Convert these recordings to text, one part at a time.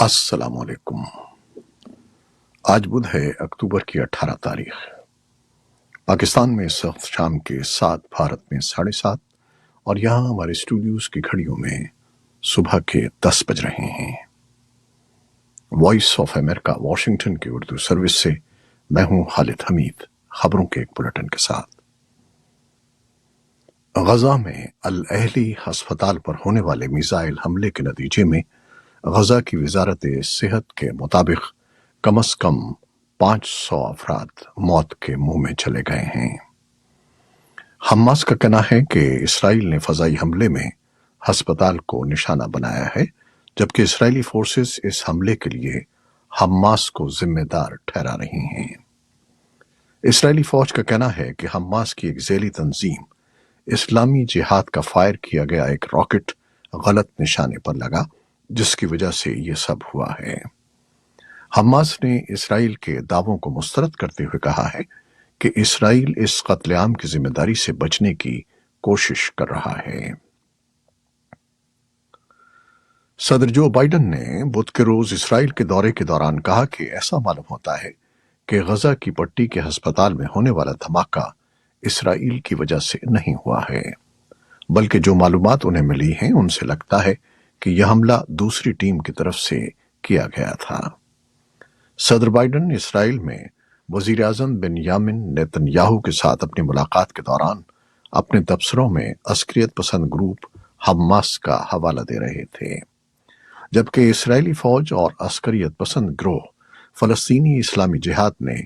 السلام علیکم۔ آج بدھ ہے، اکتوبر کی 18 تاریخ۔ پاکستان میں اس وقت شام کے 7، بھارت میں 7:30، اور یہاں ہمارے اسٹوڈیوز کی گھڑیوں میں صبح کے 10 بج رہے ہیں۔ وائس آف امریکہ واشنگٹن کی اردو سروس سے میں ہوں خالد حمید، خبروں کے ایک بلٹن کے ساتھ۔ غزہ میں الاہلی ہسپتال پر ہونے والے میزائل حملے کے نتیجے میں غزہ کی وزارت صحت کے مطابق کم از کم 500 افراد موت کے منہ میں چلے گئے ہیں۔ حماس کا کہنا ہے کہ اسرائیل نے فضائی حملے میں ہسپتال کو نشانہ بنایا ہے، جبکہ اسرائیلی فورسز اس حملے کے لیے حماس کو ذمہ دار ٹھہرا رہی ہیں۔ اسرائیلی فوج کا کہنا ہے کہ حماس کی ایک ذیلی تنظیم اسلامی جہاد کا فائر کیا گیا ایک راکٹ غلط نشانے پر لگا، جس کی وجہ سے یہ سب ہوا ہے۔ حماس نے اسرائیل کے دعووں کو مسترد کرتے ہوئے کہا ہے کہ اسرائیل اس قتل عام کی ذمہ داری سے بچنے کی کوشش کر رہا ہے۔ صدر جو بائیڈن نے بدھ کے روز اسرائیل کے دورے کے دوران کہا کہ ایسا معلوم ہوتا ہے کہ غزہ کی پٹی کے ہسپتال میں ہونے والا دھماکہ اسرائیل کی وجہ سے نہیں ہوا ہے، بلکہ جو معلومات انہیں ملی ہیں ان سے لگتا ہے کہ یہ حملہ دوسری ٹیم کی طرف سے کیا گیا تھا۔ صدر بائیڈن اسرائیل میں وزیر اعظم بنیامن نیتن یاہو کے ساتھ اپنی ملاقات کے دوران اپنے تبصروں میں عسکریت پسند گروپ حماس کا حوالہ دے رہے تھے، جبکہ اسرائیلی فوج اور عسکریت پسند گروہ فلسطینی اسلامی جہاد نے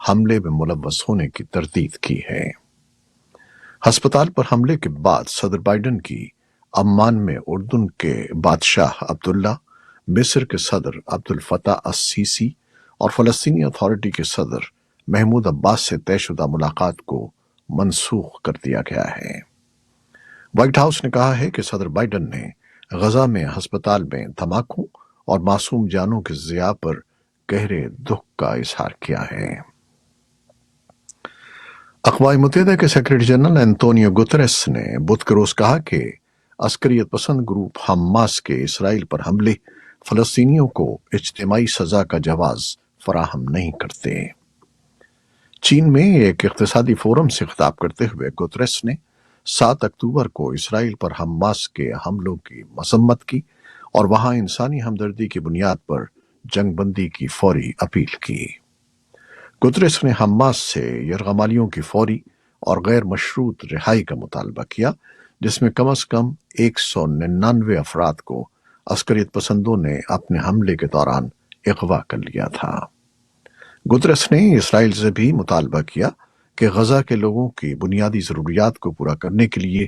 حملے میں ملوث ہونے کی تردید کی ہے۔ ہسپتال پر حملے کے بعد صدر بائیڈن کی عمان میں اردن کے بادشاہ عبداللہ، مصر کے صدر عبد الفتاح السیسی اور فلسطینی اتھارٹی کے صدر محمود عباس سے طے شدہ ملاقات کو منسوخ کر دیا گیا ہے۔ وائٹ ہاؤس نے کہا ہے کہ صدر بائیڈن نے غزہ میں ہسپتال میں دھماکوں اور معصوم جانوں کے ضیاع پر گہرے دکھ کا اظہار کیا ہے۔ اقوام متحدہ کے سیکرٹری جنرل انتونیو گتریس نے بدھ کے روز کہا کہ عسکریت پسند گروپ حماس کے اسرائیل پر حملے فلسطینیوں کو اجتماعی سزا کا جواز فراہم نہیں کرتے۔ چین میں ایک اقتصادی فورم سے خطاب کرتے ہوئے گتریس نے 7 اکتوبر کو اسرائیل پر حماس کے حملوں کی مذمت کی اور وہاں انسانی ہمدردی کی بنیاد پر جنگ بندی کی فوری اپیل کی۔ گتریس نے حماس سے یرغمالیوں کی فوری اور غیر مشروط رہائی کا مطالبہ کیا، جس میں کم از کم 199 افراد کو عسکریت پسندوں نے اپنے حملے کے دوران اغوا کر لیا تھا۔ گتریس نے اسرائیل سے بھی مطالبہ کیا کہ غزہ کے لوگوں کی بنیادی ضروریات کو پورا کرنے کے لیے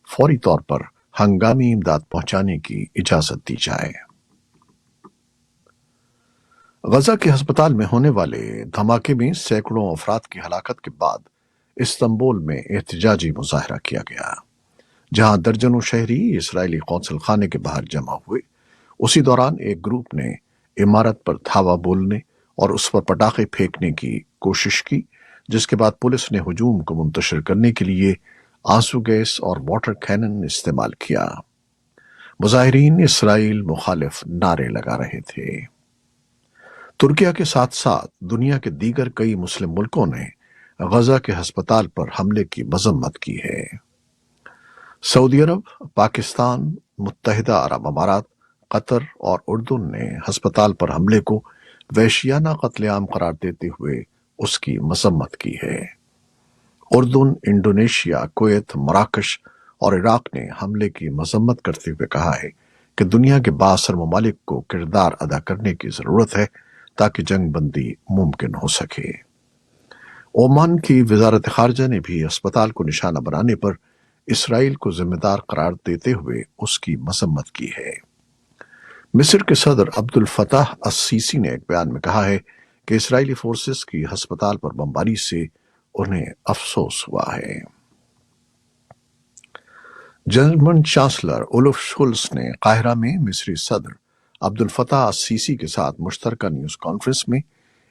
فوری طور پر ہنگامی امداد پہنچانے کی اجازت دی جائے۔ غزہ کے ہسپتال میں ہونے والے دھماکے میں سینکڑوں افراد کی ہلاکت کے بعد استنبول میں احتجاجی مظاہرہ کیا گیا، جہاں درجنوں شہری اسرائیلی قونصل خانے کے باہر جمع ہوئے۔ اسی دوران ایک گروپ نے عمارت پر دھاوا بولنے اور اس پر پٹاخے پھینکنے کی کوشش کی، جس کے بعد پولیس نے ہجوم کو منتشر کرنے کے لیے آنسو گیس اور واٹر کینن استعمال کیا۔ مظاہرین اسرائیل مخالف نعرے لگا رہے تھے۔ ترکیہ کے ساتھ ساتھ دنیا کے دیگر کئی مسلم ملکوں نے غزہ کے ہسپتال پر حملے کی مذمت کی ہے۔ سعودی عرب، پاکستان، متحدہ عرب امارات، قطر اور اردن نے ہسپتال پر حملے کو وحشیانہ قتل عام قرار دیتے ہوئے اس کی مذمت کی ہے۔ اردن، انڈونیشیا، کویت، مراکش اور عراق نے حملے کی مذمت کرتے ہوئے کہا ہے کہ دنیا کے بااثر ممالک کو کردار ادا کرنے کی ضرورت ہے تاکہ جنگ بندی ممکن ہو سکے۔ عمان کی وزارت خارجہ نے بھی اسپتال کو نشانہ بنانے پر اسرائیل کو ذمہ دار قرار دیتے ہوئے اس کی مذمت کی ہے۔ مصر کے صدر عبد الفتاح السیسی نے ایک بیان میں کہا ہے کہ اسرائیلی فورسز کی ہسپتال پر بمباری سے انہیں افسوس ہوا ہے۔ جرمن چانسلر اولف شولز نے قاہرہ میں مصری صدر عبد الفتاح السیسی کے ساتھ مشترکہ نیوز کانفرنس میں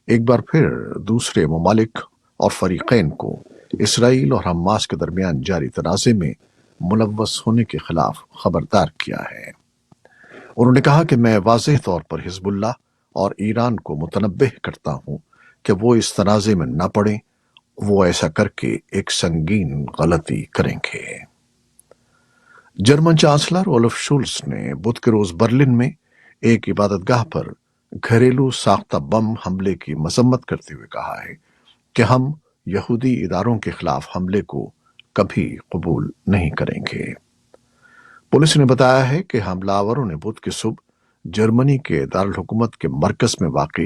ایک بار پھر دوسرے ممالک اور فریقین کو اسرائیل اور حماس کے درمیان جاری تنازع میں ملوث ہونے کے خلاف خبردار کیا ہے۔ انہوں نے کہا کہ میں واضح طور پر حزب اللہ اور ایران کو متنبہ کرتا ہوں کہ وہ اس تنازع میں نہ پڑیں، وہ ایسا کر کے ایک سنگین غلطی کریں گے۔ جرمن چانسلر اولف شولز نے بدھ کے روز برلن میں ایک عبادت گاہ پر گھریلو ساختہ بم حملے کی مذمت کرتے ہوئے کہا ہے کہ ہم یہودی اداروں کے خلاف حملے کو کبھی قبول نہیں کریں گے۔ پولیس نے بتایا ہے کہ حملہ آوروں نے بدھ کی صبح جرمنی کے دارالحکومت کے مرکز میں واقع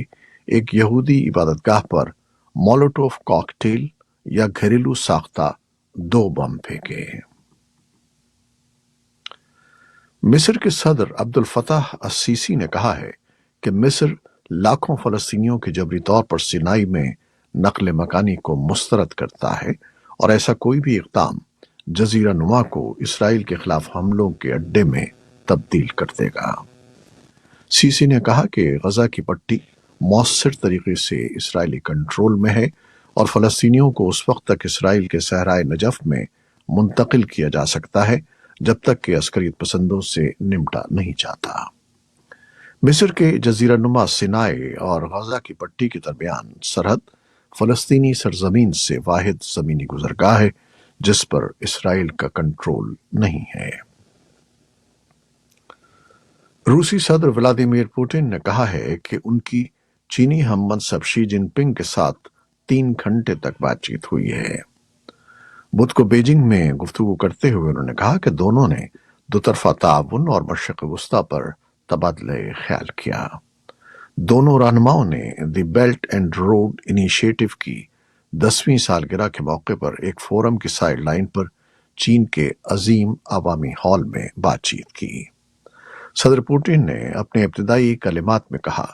ایک یہودی عبادت گاہ پر مولوٹوف کاکٹیل یا گھریلو ساختہ 2 بم پھینکے۔ مصر کے صدر عبد الفتاح السیسی نے کہا ہے کہ مصر لاکھوں فلسطینیوں کے جبری طور پر سینائی میں نقل مکانی کو مسترد کرتا ہے اور ایسا کوئی بھی اقدام جزیرہ نما کو اسرائیل کے خلاف حملوں کے اڈے میں تبدیل کر دے گا۔ سیسی نے کہا کہ غزہ کی پٹی مؤثر طریقے سے اسرائیلی کنٹرول میں ہے اور فلسطینیوں کو اس وقت تک اسرائیل کے صحرائے نجف میں منتقل کیا جا سکتا ہے جب تک کہ عسکریت پسندوں سے نمٹا نہیں جاتا۔ مصر کے جزیرہ نما سینائی اور غزہ کی پٹی کے درمیان سرحد فلسطینی سرزمین سے واحد زمینی گزرگاہ ہے جس پر اسرائیل کا کنٹرول نہیں ہے۔ روسی صدر ولادیمیر پوٹن نے کہا ہے کہ ان کی چینی ہم منصب شی جن پنگ کے ساتھ 3 گھنٹے تک بات چیت ہوئی ہے۔ بدھ کو بیجنگ میں گفتگو کرتے ہوئے انہوں نے کہا کہ دونوں نے دوطرفہ تعاون اور مشرق وسطی پر تبادلہ خیال کیا۔ دونوں رہنماؤں نے دی بیلٹ اینڈ روڈ انیشیٹو کی 10ویں سالگرہ کے موقع پر ایک فورم کی سائیڈ لائن پر چین کے عظیم عوامی ہال میں بات چیت کی۔ صدر پوٹن نے اپنے ابتدائی کلمات میں کہا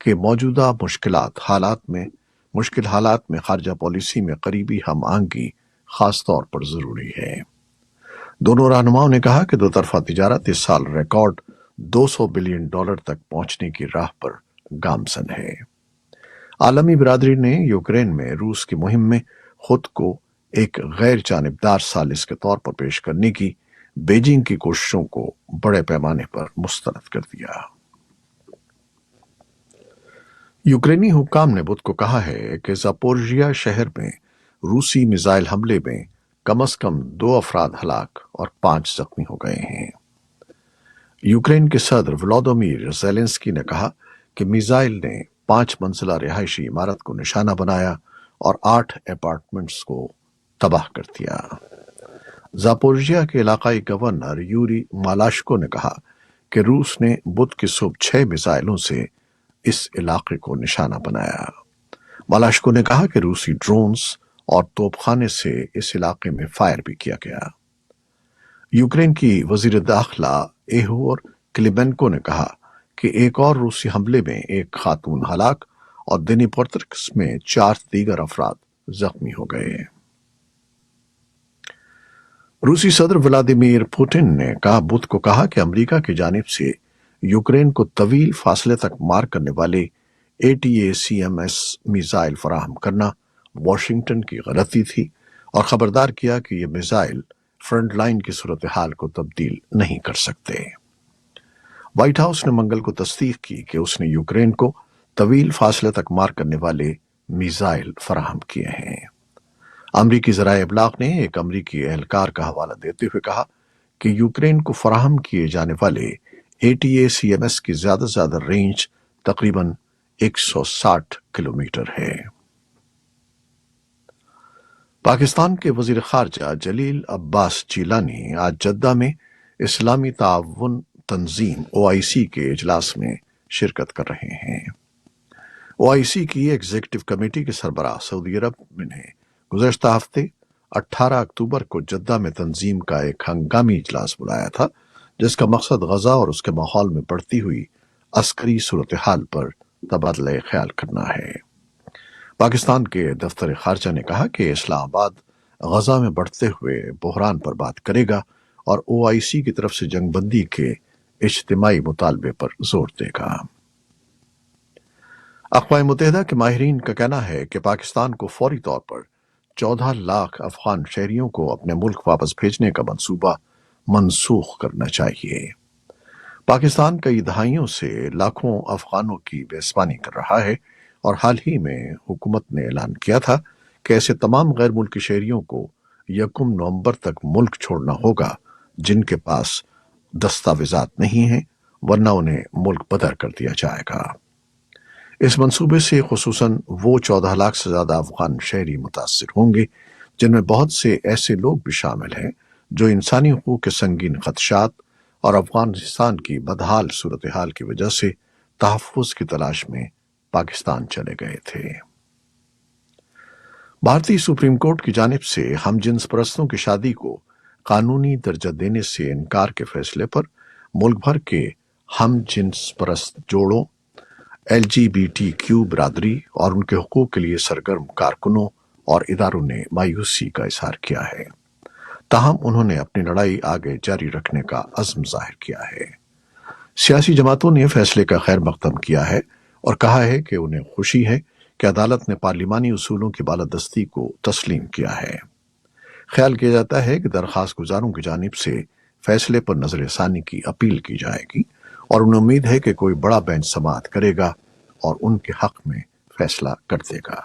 کہ موجودہ مشکل حالات میں خارجہ پالیسی میں قریبی ہم آہنگی خاص طور پر ضروری ہے۔ دونوں رہنماؤں نے کہا کہ دوطرفہ تجارت اس سال ریکارڈ $200 بلین تک پہنچنے کی راہ پر گامزن ہے۔ عالمی برادری نے یوکرین میں روس کی مہم میں خود کو ایک غیر جانبدار ثالث کے طور پر پیش کرنے کی بیجنگ کی کوششوں کو بڑے پیمانے پر مسترد کر دیا۔ یوکرینی حکام نے بدھ کو کہا ہے کہ زاپورژیا شہر میں روسی میزائل حملے میں کم از کم 2 افراد ہلاک اور 5 زخمی ہو گئے ہیں۔ یوکرین کے صدر ولادیمیر زیلنسکی نے کہا کہ میزائل نے 5 منزلہ رہائشی عمارت کو نشانہ بنایا اور 8 اپارٹمنٹس کو تباہ کر دیا۔ زاپورژیا کے علاقائی گورنر یوری مالاشکو نے کہا کہ روس نے بدھ کی صبح 6 میزائلوں سے اس علاقے کو نشانہ بنایا۔ مالاشکو نے کہا کہ روسی ڈرونز اور توپ خانے سے اس علاقے میں فائر بھی کیا گیا۔ یوکرین کی وزیر داخلہ ایہور کلیمنکو نے کہا کہ ایک اور روسی حملے میں ایک خاتون ہلاک اور دنیپرترسک میں 4 دیگر افراد زخمی ہو گئے۔ روسی صدر ولادیمیر پوٹن نے بدھ کو کہا کہ امریکہ کی جانب سے یوکرین کو طویل فاصلے تک مار کرنے والے ATACMS میزائل فراہم کرنا واشنگٹن کی غلطی تھی اور خبردار کیا کہ یہ میزائل فرنٹ لائن کی صورتحال کو تبدیل نہیں کر سکتے۔ وائٹ ہاؤس نے منگل کو تصدیق کی کہ اس نے یوکرین کو طویل فاصلے تک مار کرنے والے میزائل فراہم کیے ہیں۔ امریکی ذرائع ابلاغ نے ایک امریکی اہلکار کا حوالہ دیتے ہوئے کہا کہ یوکرین کو فراہم کیے جانے والے ATACMS کی زیادہ سے زیادہ رینج تقریباً 160 کلومیٹر ہے۔ پاکستان کے وزیر خارجہ جلیل عباس جیلانی آج جدہ میں اسلامی تعاون تنظیم OIC کے اجلاس میں شرکت کر رہے ہیں۔ OIC کی ایگزیکٹو کمیٹی کے سربراہ سعودی عرب نے گزشتہ ہفتے 18 اکتوبر کو جدہ میں تنظیم کا ایک ہنگامی اجلاس بلایا تھا جس کا مقصد غزہ اور اس کے ماحول میں بڑھتی ہوئی عسکری صورتحال پر تبادلہ خیال کرنا ہے۔ پاکستان کے دفتر خارجہ نے کہا کہ اسلام آباد غزہ میں بڑھتے ہوئے بحران پر بات کرے گا اور OIC کی طرف سے جنگ بندی کے اجتماعی مطالبے پر زور دے گا۔ اقوام متحدہ کے ماہرین کا کہنا ہے کہ پاکستان کو فوری طور پر 14 لاکھ افغان شہریوں کو اپنے ملک واپس بھیجنے کا منصوبہ منسوخ کرنا چاہیے۔ پاکستان کئی دہائیوں سے لاکھوں افغانوں کی میزبانی کر رہا ہے، اور حال ہی میں حکومت نے اعلان کیا تھا کہ ایسے تمام غیر ملکی شہریوں کو 1 نومبر تک ملک چھوڑنا ہوگا جن کے پاس دستاویزات نہیں ہیں، ورنہ انہیں ملک بدر کر دیا جائے گا۔ اس منصوبے سے خصوصاً وہ 14 لاکھ سے زیادہ افغان شہری متاثر ہوں گے، جن میں بہت سے ایسے لوگ بھی شامل ہیں جو انسانی حقوق کے سنگین خدشات اور افغانستان کی بدحال صورتحال کی وجہ سے تحفظ کی تلاش میں پاکستان چلے گئے تھے۔ بھارتی سپریم کورٹ کی جانب سے ہم جنس پرستوں کی شادی کو قانونی درجہ دینے سے انکار کے فیصلے پر ملک بھر کے ہم جنس پرست جوڑوں، LGBTQ برادری اور ان کے حقوق کے لیے سرگرم کارکنوں اور اداروں نے مایوسی کا اظہار کیا ہے۔ تاہم انہوں نے اپنی لڑائی آگے جاری رکھنے کا عزم ظاہر کیا ہے۔ سیاسی جماعتوں نے فیصلے کا خیر مقدم کیا ہے اور کہا ہے کہ انہیں خوشی ہے کہ عدالت نے پارلیمانی اصولوں کی بالادستی کو تسلیم کیا ہے۔ خیال کیا جاتا ہے کہ درخواست گزاروں کی جانب سے فیصلے پر نظر ثانی کی اپیل کی جائے گی، اور انہیں امید ہے کہ کوئی بڑا بینچ سماعت کرے گا اور ان کے حق میں فیصلہ کر دے گا۔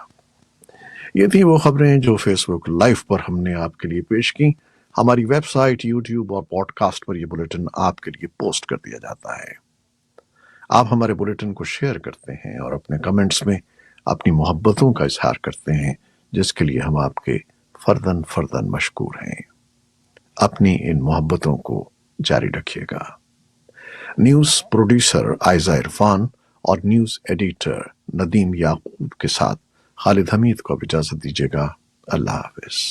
یہ تھی وہ خبریں جو فیس بک لائیو پر ہم نے آپ کے لیے پیش کی۔ ہماری ویب سائٹ، یوٹیوب اور پوڈ کاسٹ پر یہ بلیٹن آپ کے لیے پوسٹ کر دیا جاتا ہے۔ آپ ہمارے بلیٹن کو شیئر کرتے ہیں اور اپنے کمنٹس میں اپنی محبتوں کا اظہار کرتے ہیں، جس کے لیے ہم آپ کے فرداً فرداً مشکور ہیں۔ اپنی ان محبتوں کو جاری رکھیے گا۔ نیوز پروڈیوسر عائزہ عرفان اور نیوز ایڈیٹر ندیم یعقوب کے ساتھ خالد حمید کو اب اجازت دیجیے گا۔ اللہ حافظ۔